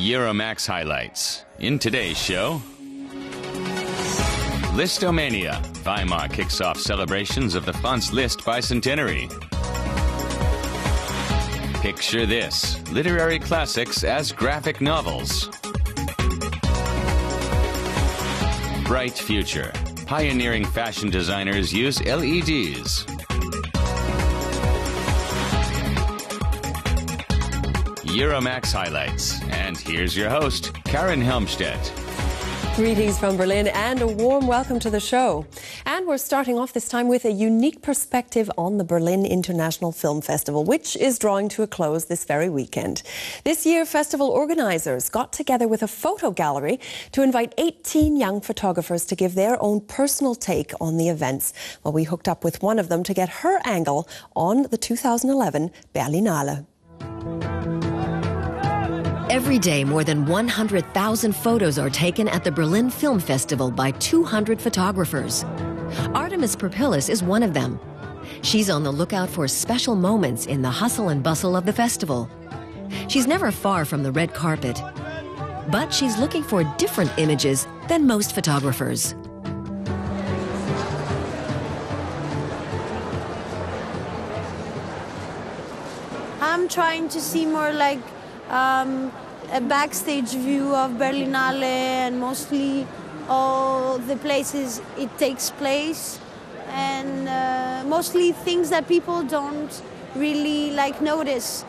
Euromaxx highlights. In today's show, Lisztomania. Weimar kicks off celebrations of the Franz Liszt Bicentenary. Picture this, literary classics as graphic novels. Bright future. Pioneering fashion designers use LEDs. Euromaxx highlights. And here's your host, Karen Helmstedt. Greetings from Berlin and a warm welcome to the show. And we're starting off this time with a unique perspective on the Berlin International Film Festival, which is drawing to a close this very weekend. This year, festival organizers got together with a photo gallery to invite 18 young photographers to give their own personal take on the events. Well, we hooked up with one of them to get her angle on the 2011 Berlinale. Every day, more than 100,000 photos are taken at the Berlin Film Festival by 200 photographers. Artemis Perpilis is one of them. She's on the lookout for special moments in the hustle and bustle of the festival. She's never far from the red carpet, but she's looking for different images than most photographers. I'm trying to see more like a backstage view of Berlinale and mostly all the places it takes place and mostly things that people don't really notice.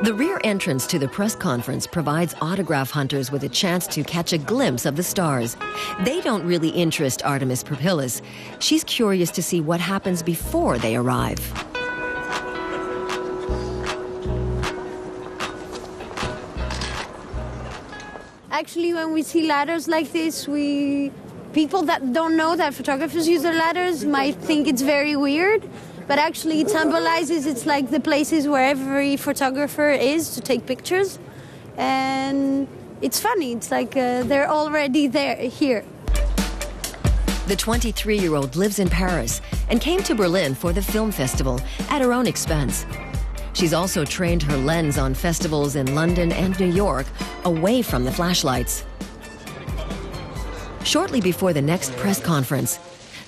The rear entrance to the press conference provides autograph hunters with a chance to catch a glimpse of the stars. They don't really interest Artemis Perpilis. She's curious to see what happens before they arrive. Actually, when we see ladders like this, people that don't know that photographers use their ladders might think it's very weird, but actually it symbolizes it's like the places where every photographer is to take pictures, and it's funny. It's like they're already here. The 23-year-old lives in Paris and came to Berlin for the film festival at her own expense. She's also trained her lens on festivals in London and New York, away from the flashlights. Shortly before the next press conference,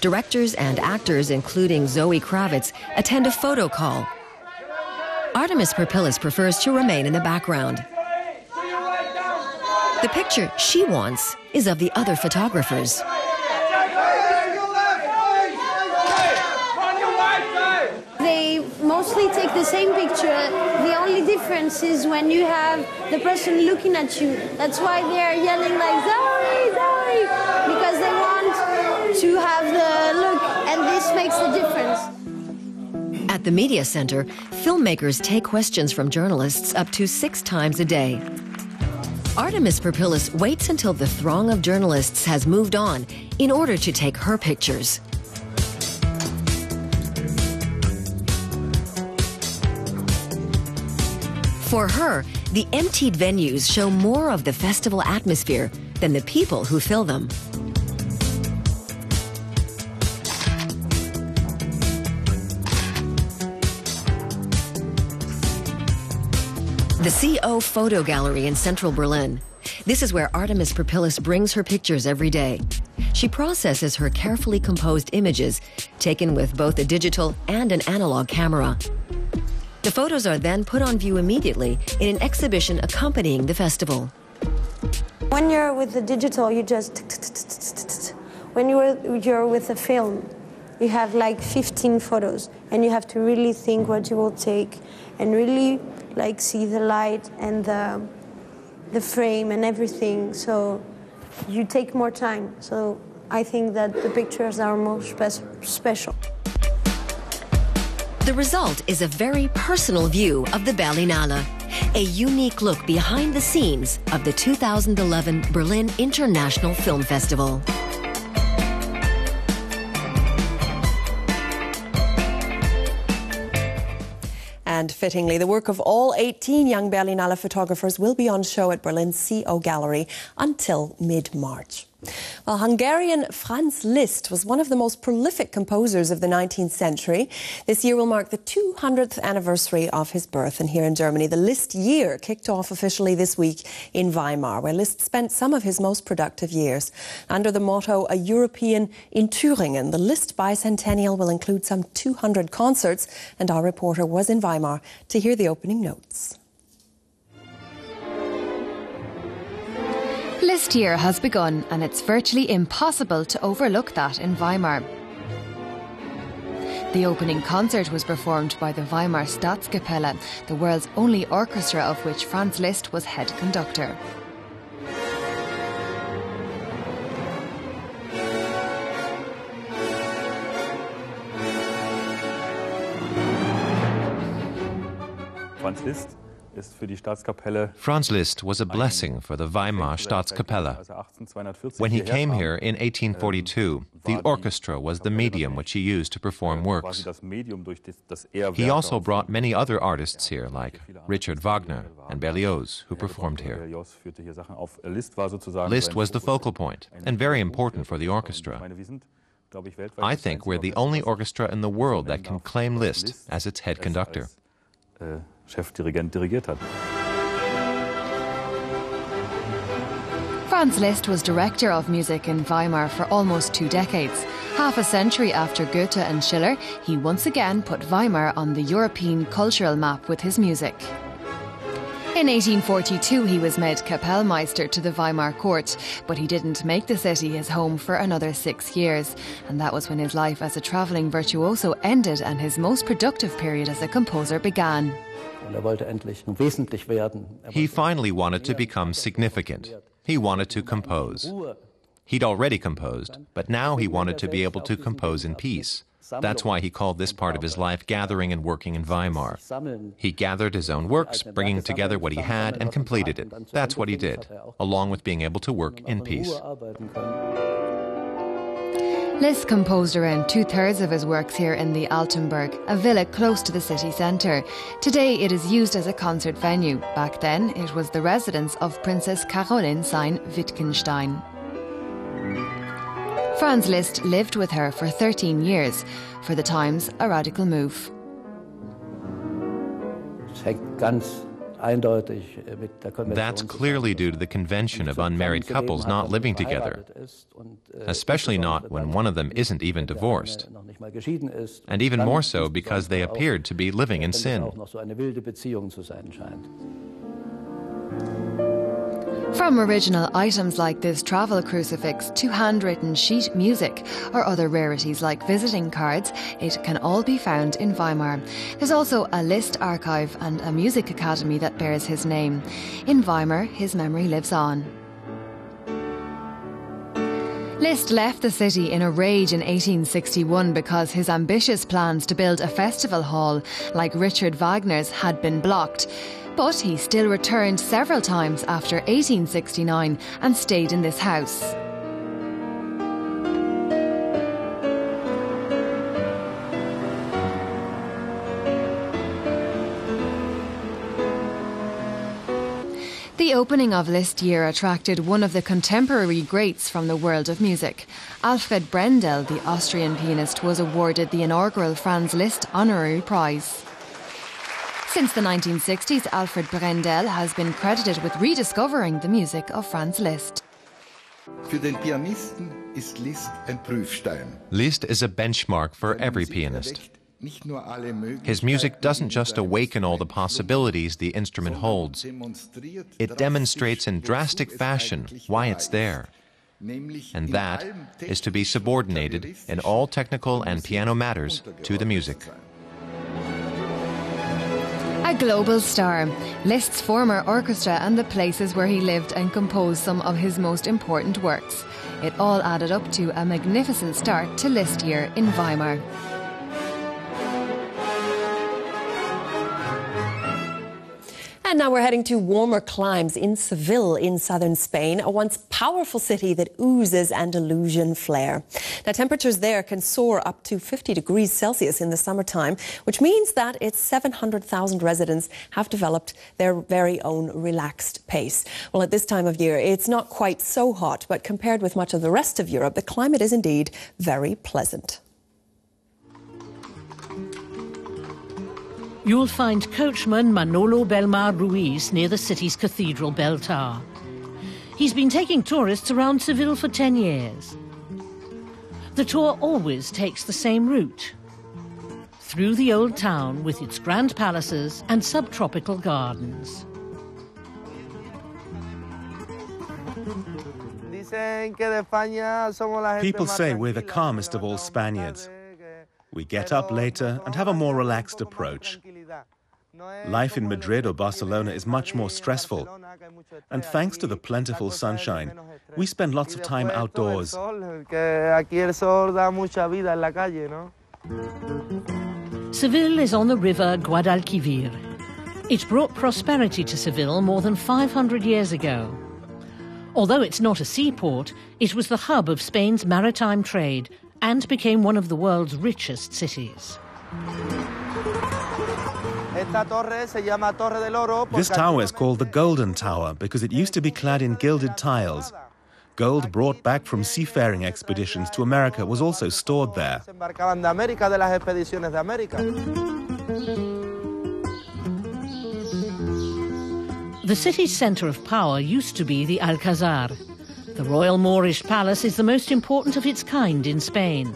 directors and actors, including Zoe Kravitz, attend a photo call. Artemis Perpilis prefers to remain in the background. The picture she wants is of the other photographers. They mostly take the same picture. The only difference is when you have the person looking at you. That's why they are yelling like, Zoe, Zoe, because they want to have the look, and this makes the difference. At the media center, filmmakers take questions from journalists up to 6 times a day. Artemis Perpilis waits until the throng of journalists has moved on in order to take her pictures. For her, the emptied venues show more of the festival atmosphere than the people who fill them. The CO Photo Gallery in central Berlin. This is where Artemis Perpilis brings her pictures every day. She processes her carefully composed images, taken with both a digital and an analog camera. The photos are then put on view immediately in an exhibition accompanying the festival. When you're with the digital, you just... When you're with a film, you have like 15 photos, and you have to really think what you will take and really see the light and the frame and everything. So you take more time. So I think that the pictures are more special. The result is a very personal view of the Berlinale, a unique look behind the scenes of the 2011 Berlin International Film Festival. And fittingly, the work of all 18 young Berlinale photographers will be on show at Berlin's CO Gallery until mid-March. Well, Hungarian Franz Liszt was one of the most prolific composers of the 19th century. This year will mark the 200th anniversary of his birth. And here in Germany, the Liszt Year kicked off officially this week in Weimar, where Liszt spent some of his most productive years. Under the motto, A European in Thüringen, the Liszt Bicentennial will include some 200 concerts. And our reporter was in Weimar to hear the opening notes. Liszt Year has begun, and it's virtually impossible to overlook that in Weimar. The opening concert was performed by the Weimar Staatskapelle, the world's only orchestra of which Franz Liszt was head conductor. Franz Liszt was a blessing for the Weimar Staatskapelle. When he came here in 1842, the orchestra was the medium which he used to perform works. He also brought many other artists here, like Richard Wagner and Berlioz, who performed here. Liszt was the focal point, and very important for the orchestra. I think we're the only orchestra in the world that can claim Liszt as its head conductor. Chefdirigent dirigiert hat. Franz Liszt was director of music in Weimar for almost 2 decades. Half a century after Goethe and Schiller, he once again put Weimar on the European cultural map with his music. In 1842, he was made Kapellmeister to the Weimar court, but he didn't make the city his home for another 6 years. And that was when his life as a travelling virtuoso ended and his most productive period as a composer began. He finally wanted to become significant. He wanted to compose. He'd already composed, but now he wanted to be able to compose in peace. That's why he called this part of his life gathering and working in Weimar. He gathered his own works, bringing together what he had, and completed it. That's what he did, along with being able to work in peace. Liszt composed around 2/3 of his works here in the Altenburg, a villa close to the city centre. Today it is used as a concert venue. Back then it was the residence of Princess Caroline Wittgenstein. Franz Liszt lived with her for 13 years. For the times, a radical move. That's clearly due to the convention of unmarried couples not living together, especially not when one of them isn't even divorced, and even more so because they appeared to be living in sin. From original items like this travel crucifix to handwritten sheet music or other rarities like visiting cards, it can all be found in Weimar. There's also a Liszt archive and a music academy that bears his name. In Weimar, his memory lives on. Liszt left the city in a rage in 1861 because his ambitious plans to build a festival hall like Richard Wagner's had been blocked. But he still returned several times after 1869 and stayed in this house. The opening of Liszt Year attracted one of the contemporary greats from the world of music. Alfred Brendel, the Austrian pianist, was awarded the inaugural Franz Liszt Honorary Prize. Since the 1960s, Alfred Brendel has been credited with rediscovering the music of Franz Liszt. Für den Pianisten ist Liszt ein Prüfstein. Liszt is a benchmark for every pianist. His music doesn't just awaken all the possibilities the instrument holds. It demonstrates in drastic fashion why it's there. And that is to be subordinated in all technical and piano matters to the music. A global star, Liszt's former orchestra and the places where he lived and composed some of his most important works. It all added up to a magnificent start to Liszt Year in Weimar. And now we're heading to warmer climes in Seville in southern Spain, a once powerful city that oozes Andalusian flair. Now, temperatures there can soar up to 50 degrees Celsius in the summertime, which means that its 700,000 residents have developed their very own relaxed pace. Well, at this time of year, it's not quite so hot, but compared with much of the rest of Europe, the climate is indeed very pleasant. You'll find coachman Manolo Belmar Ruiz near the city's cathedral bell tower. He's been taking tourists around Seville for 10 years. The tour always takes the same route, through the old town with its grand palaces and subtropical gardens. People say we're the calmest of all Spaniards. We get up later and have a more relaxed approach. Life in Madrid or Barcelona is much more stressful. And thanks to the plentiful sunshine, we spend lots of time outdoors. Seville is on the river Guadalquivir. It brought prosperity to Seville more than 500 years ago. Although it's not a seaport, it was the hub of Spain's maritime trade and became one of the world's richest cities. This tower is called the Golden Tower because it used to be clad in gilded tiles. Gold brought back from seafaring expeditions to America was also stored there. The city's centre of power used to be the Alcázar. The Royal Moorish Palace is the most important of its kind in Spain.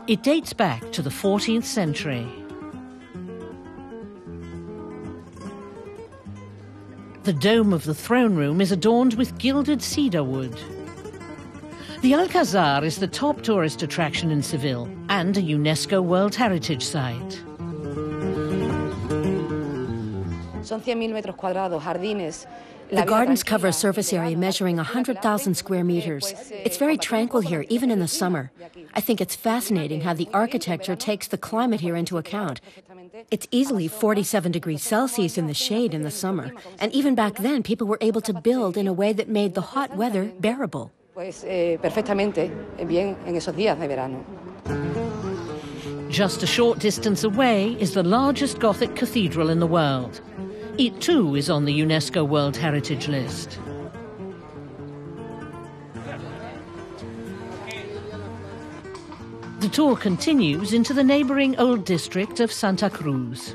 It dates back to the 14th century. The dome of the throne room is adorned with gilded cedar wood. The Alcázar is the top tourist attraction in Seville and a UNESCO World Heritage Site. The gardens cover a surface area measuring 100,000 square meters. It's very tranquil here, even in the summer. I think it's fascinating how the architecture takes the climate here into account. It's easily 47 degrees Celsius in the shade in the summer. And even back then, people were able to build in a way that made the hot weather bearable. Just a short distance away is the largest Gothic cathedral in the world. It too is on the UNESCO World Heritage List. The tour continues into the neighbouring old district of Santa Cruz.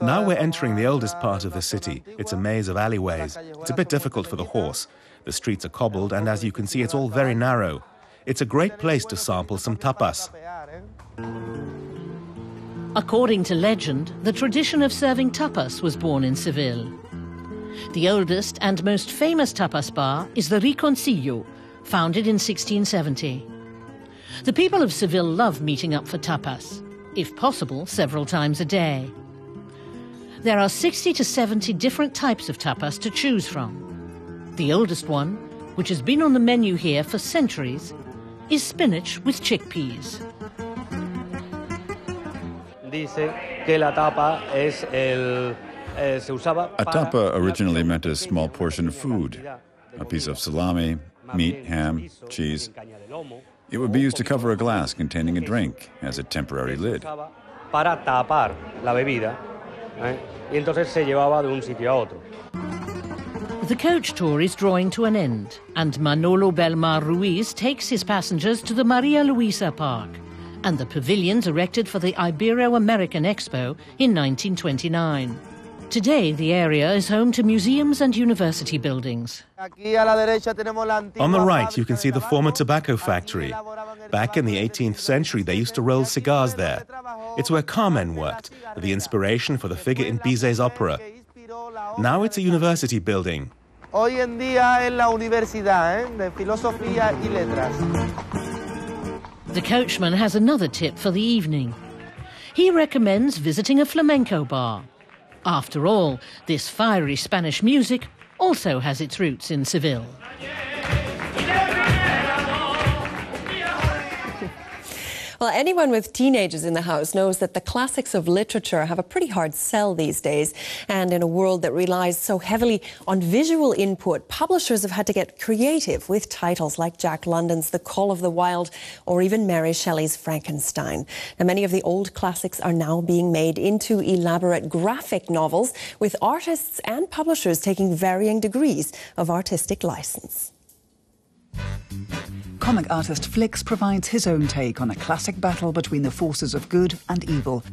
Now we're entering the oldest part of the city. It's a maze of alleyways. It's a bit difficult for the horse. The streets are cobbled and as you can see it's all very narrow. It's a great place to sample some tapas. According to legend, the tradition of serving tapas was born in Seville. The oldest and most famous tapas bar is the Rinconcillo, founded in 1670. The people of Seville love meeting up for tapas, if possible, several times a day. There are 60 to 70 different types of tapas to choose from. The oldest one, which has been on the menu here for centuries, is spinach with chickpeas. A tapa originally meant a small portion of food, a piece of salami, meat, ham, cheese. It would be used to cover a glass containing a drink as a temporary lid. The coach tour is drawing to an end, and Manolo Belmar Ruiz takes his passengers to the Maria Luisa Park and the pavilions erected for the Ibero-American Expo in 1929. Today, the area is home to museums and university buildings. On the right, you can see the former tobacco factory. Back in the 18th century, they used to roll cigars there. It's where Carmen worked, the inspiration for the figure in Bizet's opera. Now it's a university building. The coachman has another tip for the evening. He recommends visiting a flamenco bar. After all, this fiery Spanish music also has its roots in Seville. Well, anyone with teenagers in the house knows that the classics of literature have a pretty hard sell these days. And in a world that relies so heavily on visual input, publishers have had to get creative with titles like Jack London's The Call of the Wild or even Mary Shelley's Frankenstein. Now, many of the old classics are now being made into elaborate graphic novels, with artists and publishers taking varying degrees of artistic license. Comic artist Flix provides his own take on a classic battle between the forces of good and evil.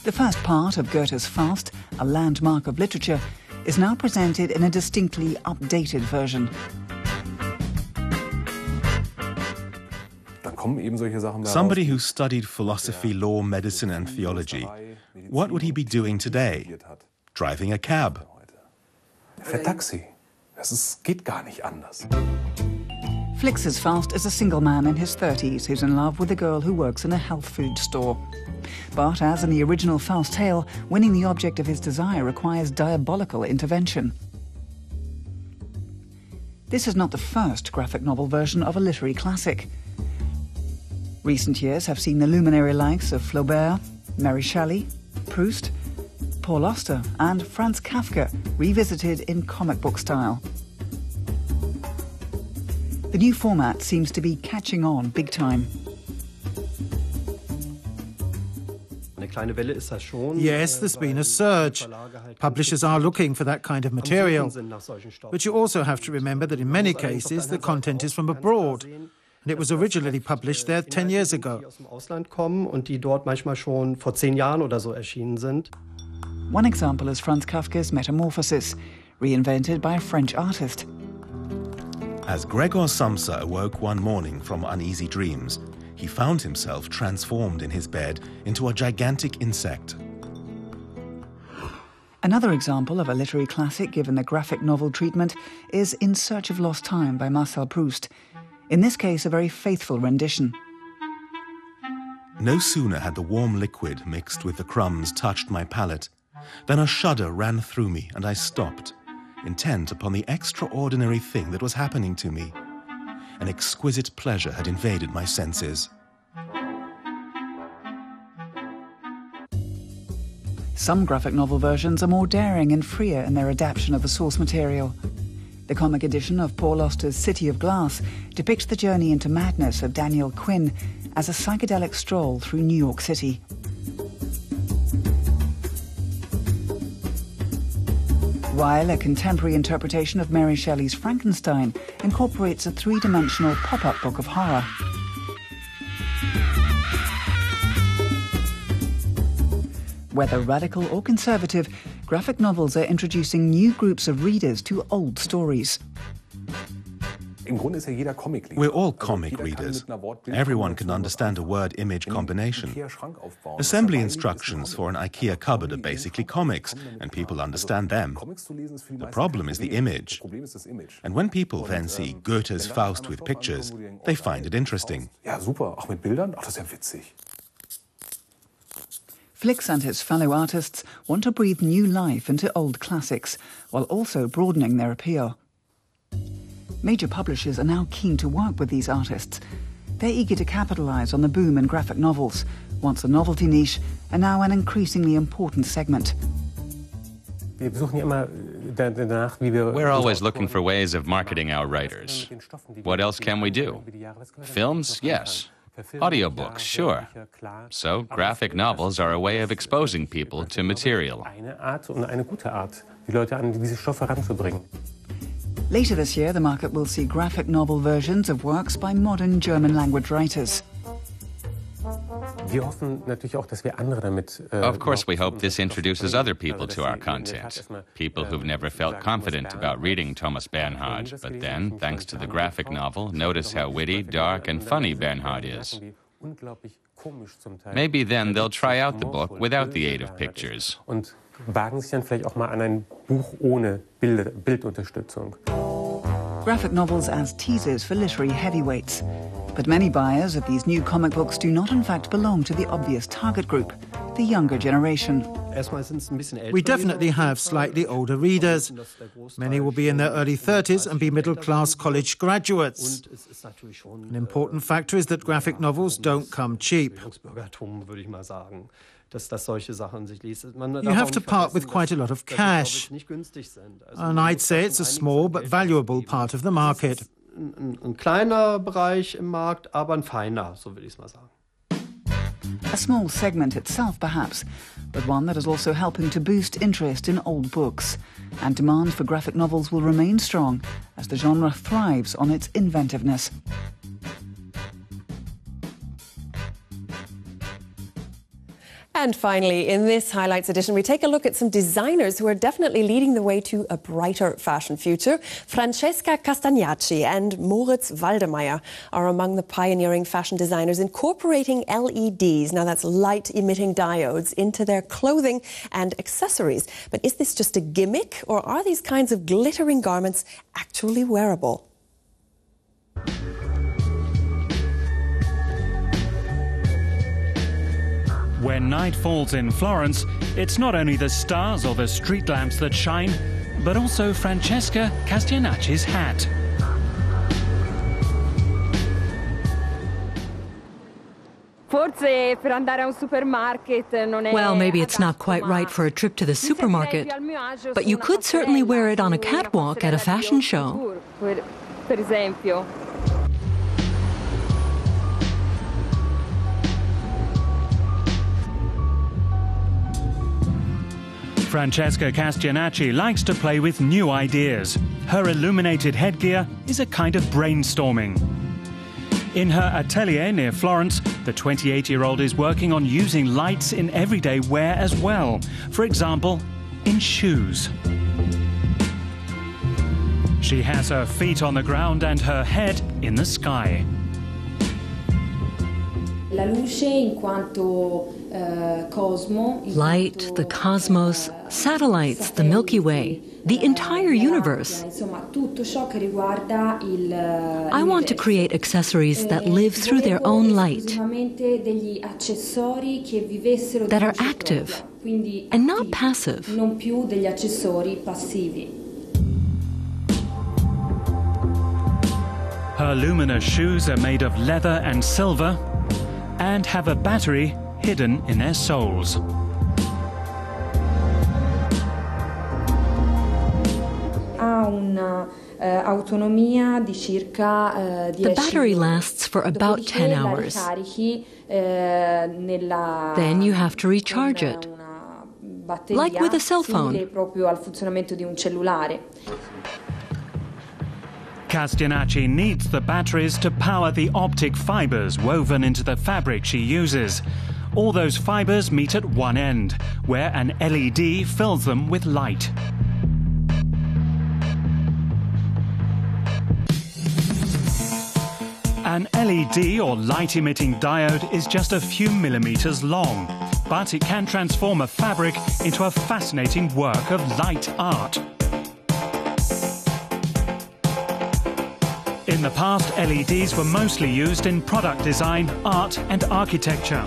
The first part of Goethe's Faust, a landmark of literature, is now presented in a distinctly updated version. Somebody who studied philosophy, law, medicine and theology, what would he be doing today? Driving a cab. Flix's Faust is a single man in his 30s who's in love with a girl who works in a health food store. But as in the original Faust tale, winning the object of his desire requires diabolical intervention. This is not the first graphic novel version of a literary classic. Recent years have seen the luminary likes of Flaubert, Mary Shelley, Proust, Paul Auster and Franz Kafka revisited in comic book style. The new format seems to be catching on big time. Yes, there's been a surge. Publishers are looking for that kind of material. But you also have to remember that in many cases the content is from abroad. And it was originally published there 10 years ago. One example is Franz Kafka's Metamorphosis, reinvented by a French artist. As Gregor Samsa awoke one morning from uneasy dreams, he found himself transformed in his bed into a gigantic insect. Another example of a literary classic given the graphic novel treatment is In Search of Lost Time by Marcel Proust. In this case, a very faithful rendition. No sooner had the warm liquid mixed with the crumbs touched my palate than a shudder ran through me and I stopped, intent upon the extraordinary thing that was happening to me. An exquisite pleasure had invaded my senses. Some graphic novel versions are more daring and freer in their adaptation of the source material. The comic edition of Paul Auster's City of Glass depicts the journey into madness of Daniel Quinn as a psychedelic stroll through New York City. While a contemporary interpretation of Mary Shelley's Frankenstein incorporates a three-dimensional pop-up book of horror. Whether radical or conservative, graphic novels are introducing new groups of readers to old stories. We're all comic readers. Everyone can understand a word-image combination. Assembly instructions for an IKEA cupboard are basically comics, and people understand them. The problem is the image. And when people then see Goethe's Faust with pictures, they find it interesting. Flix and his fellow artists want to breathe new life into old classics, while also broadening their appeal. Major publishers are now keen to work with these artists. They're eager to capitalise on the boom in graphic novels, once a novelty niche, and now an increasingly important segment. We're always looking for ways of marketing our writers. What else can we do? Films? Yes. Audiobooks? Sure. So graphic novels are a way of exposing people to material. Later this year, the market will see graphic novel versions of works by modern German-language writers. Of course, we hope this introduces other people to our content. People who've never felt confident about reading Thomas Bernhard, but then, thanks to the graphic novel, notice how witty, dark, and funny Bernhard is. Maybe then they'll try out the book without the aid of pictures. Graphic novels as teasers for literary heavyweights. But many buyers of these new comic books do not in fact belong to the obvious target group, the younger generation. We definitely have slightly older readers. Many will be in their early 30s and be middle-class college graduates. An important factor is that graphic novels don't come cheap. You have to part with quite a lot of cash. And I'd say it's a small but valuable part of the market. A small segment itself, perhaps, but one that is also helping to boost interest in old books. And demand for graphic novels will remain strong as the genre thrives on its inventiveness. And finally, in this Highlights edition, we take a look at some designers who are definitely leading the way to a brighter fashion future. Francesca Castagnacci and Moritz Waldemeyer are among the pioneering fashion designers incorporating LEDs, now that's light-emitting diodes, into their clothing and accessories. But is this just a gimmick, or are these kinds of glittering garments actually wearable? When night falls in Florence, it's not only the stars or the street lamps that shine, but also Francesca Castagnacci's hat. Well, maybe it's not quite right for a trip to the supermarket, but you could certainly wear it on a catwalk at a fashion show. Francesca Castagnacci likes to play with new ideas. Her illuminated headgear is a kind of brainstorming. In her atelier near Florence, the 28-year-old is working on using lights in everyday wear as well. For example, in shoes. She has her feet on the ground and her head in the sky. Light, the cosmos, satellites, the Milky Way, the entire universe. I want to create accessories that live through their own light, that are active and not passive. Her luminous shoes are made of leather and silver and have a battery hidden in their soles. The battery lasts for about 10 hours. Then you have to recharge it, like with a cell phone. Castagnacci needs the batteries to power the optic fibers woven into the fabric she uses. All those fibers meet at one end, where an LED fills them with light. An LED, or light-emitting diode, is just a few millimeters long, but it can transform a fabric into a fascinating work of light art. In the past, LEDs were mostly used in product design, art and architecture.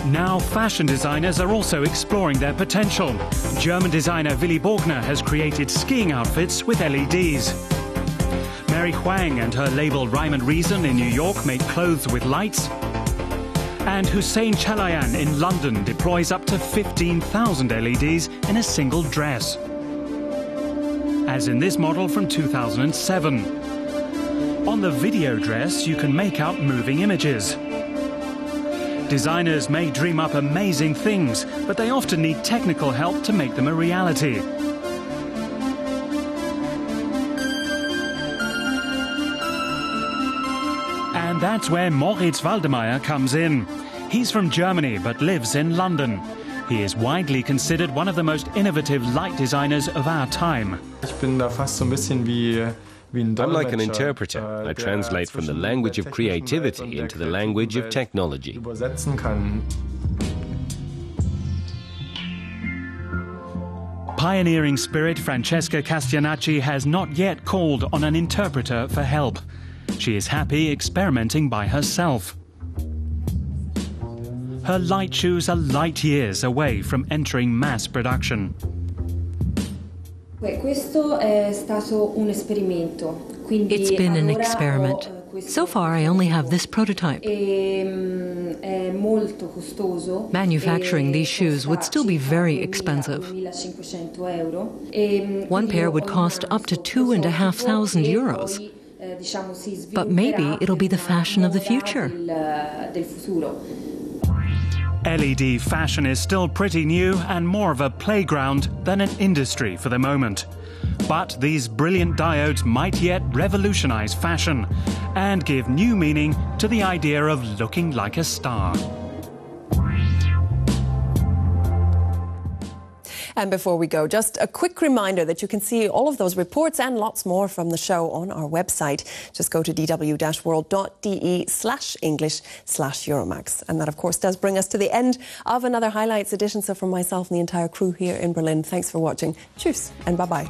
Now fashion designers are also exploring their potential. German designer Willy Borgner has created skiing outfits with LEDs. Mary Huang and her label Rhyme and Reason in New York make clothes with lights. And Hussein Chalayan in London deploys up to 15,000 LEDs in a single dress. As in this model from 2007. On the video dress, you can make out moving images. Designers may dream up amazing things, but they often need technical help to make them a reality. And that's where Moritz Waldemeyer comes in. He's from Germany, but lives in London. He is widely considered one of the most innovative light designers of our time. I'm like an interpreter. I translate from the language of creativity into the language of technology. Pioneering spirit Francesca Castagnacci has not yet called on an interpreter for help. She is happy experimenting by herself. her light shoes are light years away from entering mass production. It's been an experiment. So far, I only have this prototype. Manufacturing these shoes would still be very expensive. One pair would cost up to €2,500. But maybe it'll be the fashion of the future. LED fashion is still pretty new and more of a playground than an industry for the moment. But these brilliant diodes might yet revolutionize fashion and give new meaning to the idea of looking like a star. And before we go, just a quick reminder that you can see all of those reports and lots more from the show on our website. Just go to dw-world.de/English/Euromaxx. And that, of course, does bring us to the end of another Highlights edition. So from myself and the entire crew here in Berlin, thanks for watching. Tschüss and bye-bye.